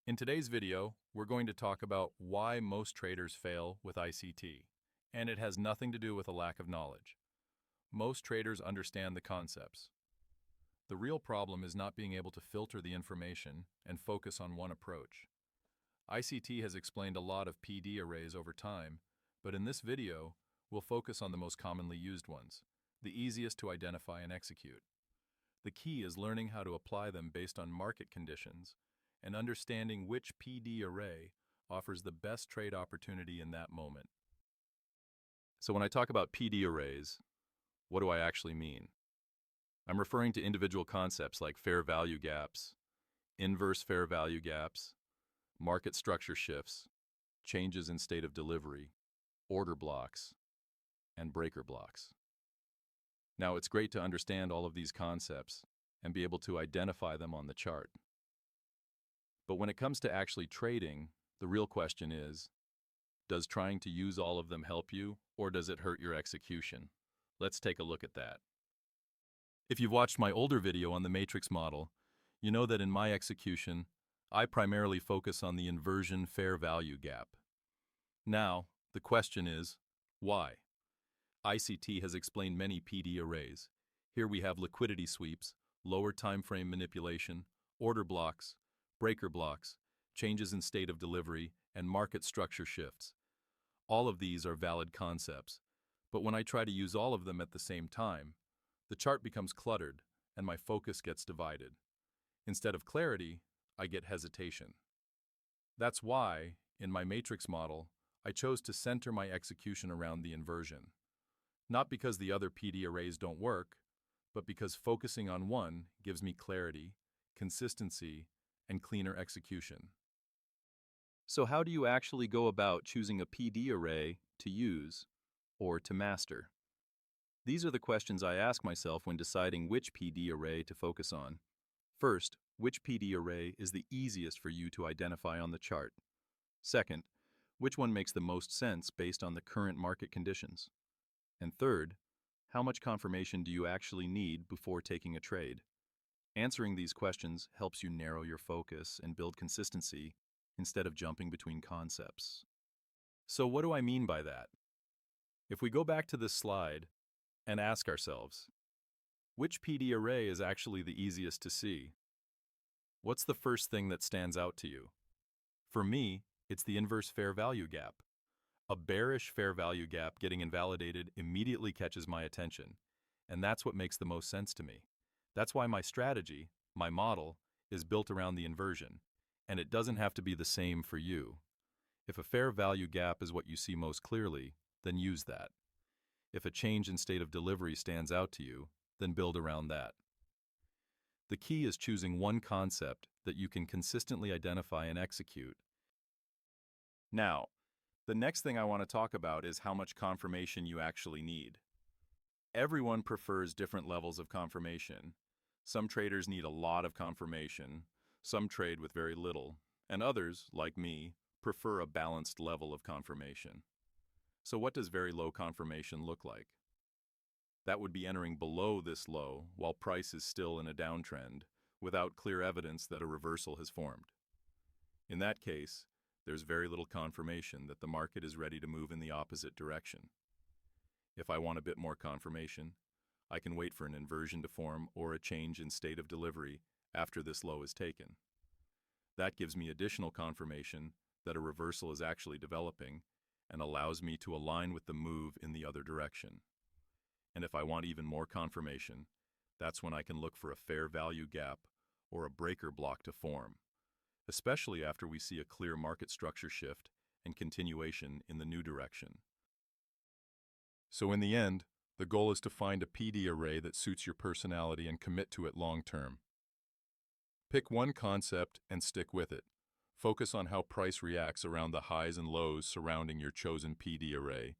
In today's video, we're going to talk about why most traders fail with ICT, and it has nothing to do with a lack of knowledge. Most traders understand the concepts. The real problem is not being able to filter the information and focus on one approach. ICT has explained a lot of PD arrays over time, but in this video, we'll focus on the most commonly used ones, the easiest to identify and execute. The key is learning how to apply them based on market conditions and understanding which PD array offers the best trade opportunity in that moment. So when I talk about PD arrays, what do I actually mean? I'm referring to individual concepts like fair value gaps, inverse fair value gaps, market structure shifts, changes in state of delivery, order blocks, and breaker blocks. Now, it's great to understand all of these concepts and be able to identify them on the chart. But when it comes to actually trading, the real question is, does trying to use all of them help you, or does it hurt your execution? Let's take a look at that. If you've watched my older video on the matrix model, you know that in my execution, I primarily focus on the inversion fair value gap. Now, the question is, why? ICT has explained many PD arrays. Here we have liquidity sweeps, lower time frame manipulation, order blocks, breaker blocks, changes in state of delivery, and market structure shifts. All of these are valid concepts, but when I try to use all of them at the same time, the chart becomes cluttered and my focus gets divided. Instead of clarity, I get hesitation. That's why, in my matrix model, I chose to center my execution around the inversion. Not because the other PD arrays don't work, but because focusing on one gives me clarity, consistency, and cleaner execution. So how do you actually go about choosing a PD array to use or to master? These are the questions I ask myself when deciding which PD array to focus on. First, which PD array is the easiest for you to identify on the chart? Second, which one makes the most sense based on the current market conditions? And third, how much confirmation do you actually need before taking a trade? Answering these questions helps you narrow your focus and build consistency instead of jumping between concepts. So what do I mean by that? If we go back to this slide and ask ourselves, which PD array is actually the easiest to see? What's the first thing that stands out to you? For me, it's the inverse fair value gap. A bearish fair value gap getting invalidated immediately catches my attention, and that's what makes the most sense to me. That's why my strategy, my model, is built around the inversion, and it doesn't have to be the same for you. If a fair value gap is what you see most clearly, then use that. If a change in state of delivery stands out to you, then build around that. The key is choosing one concept that you can consistently identify and execute. Now, the next thing I want to talk about is how much confirmation you actually need. Everyone prefers different levels of confirmation. Some traders need a lot of confirmation, some trade with very little, and others, like me, prefer a balanced level of confirmation. So what does very low confirmation look like? That would be entering below this low while price is still in a downtrend, without clear evidence that a reversal has formed. In that case, there's very little confirmation that the market is ready to move in the opposite direction. If I want a bit more confirmation, I can wait for an inversion to form or a change in state of delivery after this low is taken. That gives me additional confirmation that a reversal is actually developing and allows me to align with the move in the other direction. And if I want even more confirmation, that's when I can look for a fair value gap or a breaker block to form, especially after we see a clear market structure shift and continuation in the new direction. So in the end, the goal is to find a PD array that suits your personality and commit to it long term. Pick one concept and stick with it. Focus on how price reacts around the highs and lows surrounding your chosen PD array,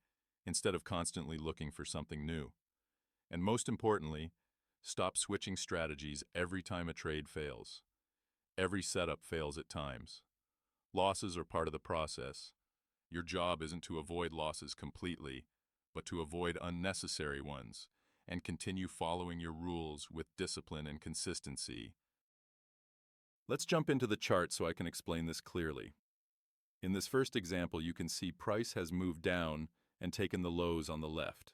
instead of constantly looking for something new. And most importantly, stop switching strategies every time a trade fails. Every setup fails at times. Losses are part of the process. Your job isn't to avoid losses completely, but to avoid unnecessary ones and continue following your rules with discipline and consistency. Let's jump into the chart so I can explain this clearly. In this first example, you can see price has moved down and taken the lows on the left.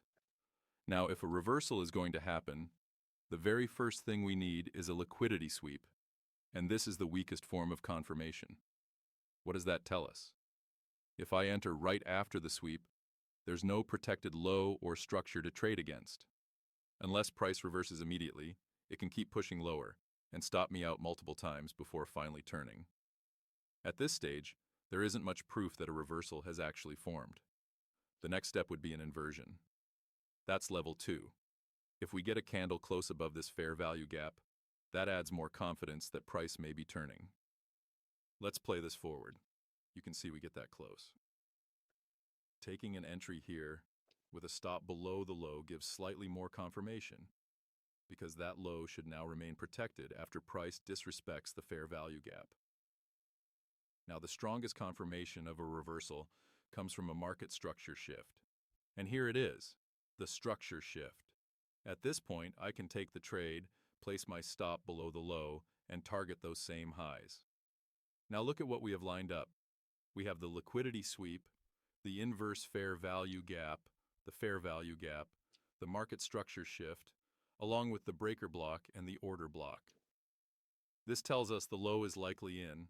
Now, if a reversal is going to happen, the very first thing we need is a liquidity sweep, and this is the weakest form of confirmation. What does that tell us? If I enter right after the sweep, there's no protected low or structure to trade against. Unless price reverses immediately, it can keep pushing lower and stop me out multiple times before finally turning. At this stage, there isn't much proof that a reversal has actually formed. The next step would be an inversion. That's level 2. If we get a candle close above this fair value gap, that adds more confidence that price may be turning. Let's play this forward. You can see we get that close. Taking an entry here with a stop below the low gives slightly more confirmation, because that low should now remain protected after price disrespects the fair value gap. Now, the strongest confirmation of a reversal comes from a market structure shift. And here it is, the structure shift. At this point, I can take the trade, place my stop below the low, and target those same highs. Now look at what we have lined up. We have the liquidity sweep, the inverse fair value gap, the fair value gap, the market structure shift, along with the breaker block and the order block. This tells us the low is likely in,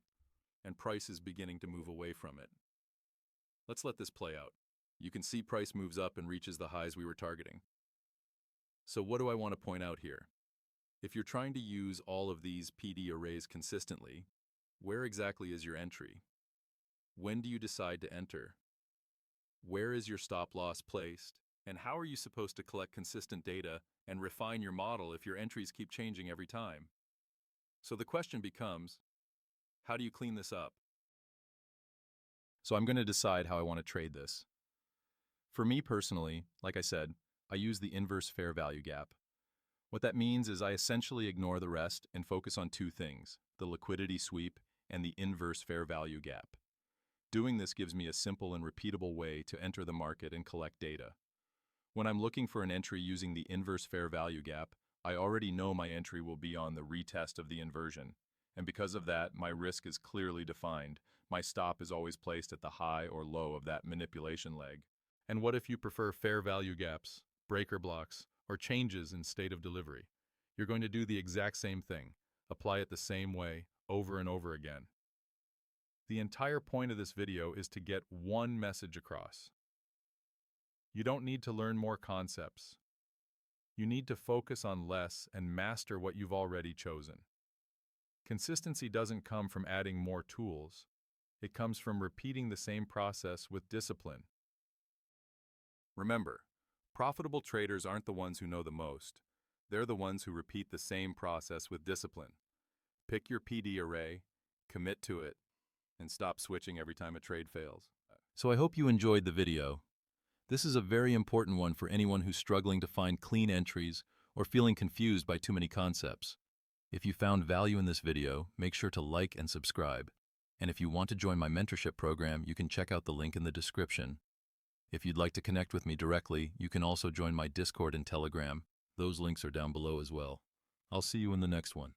and price is beginning to move away from it. Let's let this play out. You can see price moves up and reaches the highs we were targeting. So what do I want to point out here? If you're trying to use all of these PD arrays consistently, where exactly is your entry? When do you decide to enter? Where is your stop loss placed? And how are you supposed to collect consistent data and refine your model if your entries keep changing every time? So the question becomes, how do you clean this up? So I'm going to decide how I want to trade this. For me personally, like I said, I use the inverse fair value gap. What that means is I essentially ignore the rest and focus on two things, the liquidity sweep and the inverse fair value gap. Doing this gives me a simple and repeatable way to enter the market and collect data. When I'm looking for an entry using the inverse fair value gap, I already know my entry will be on the retest of the inversion. And because of that, my risk is clearly defined. My stop is always placed at the high or low of that manipulation leg. And what if you prefer fair value gaps, breaker blocks, or changes in state of delivery? You're going to do the exact same thing. Apply it the same way, over and over again. The entire point of this video is to get one message across. You don't need to learn more concepts. You need to focus on less and master what you've already chosen. Consistency doesn't come from adding more tools. It comes from repeating the same process with discipline. Remember, profitable traders aren't the ones who know the most. They're the ones who repeat the same process with discipline. Pick your PD array, commit to it, and stop switching every time a trade fails. So I hope you enjoyed the video. This is a very important one for anyone who's struggling to find clean entries or feeling confused by too many concepts. If you found value in this video, make sure to like and subscribe. And if you want to join my mentorship program, you can check out the link in the description. If you'd like to connect with me directly, you can also join my Discord and Telegram. Those links are down below as well. I'll see you in the next one.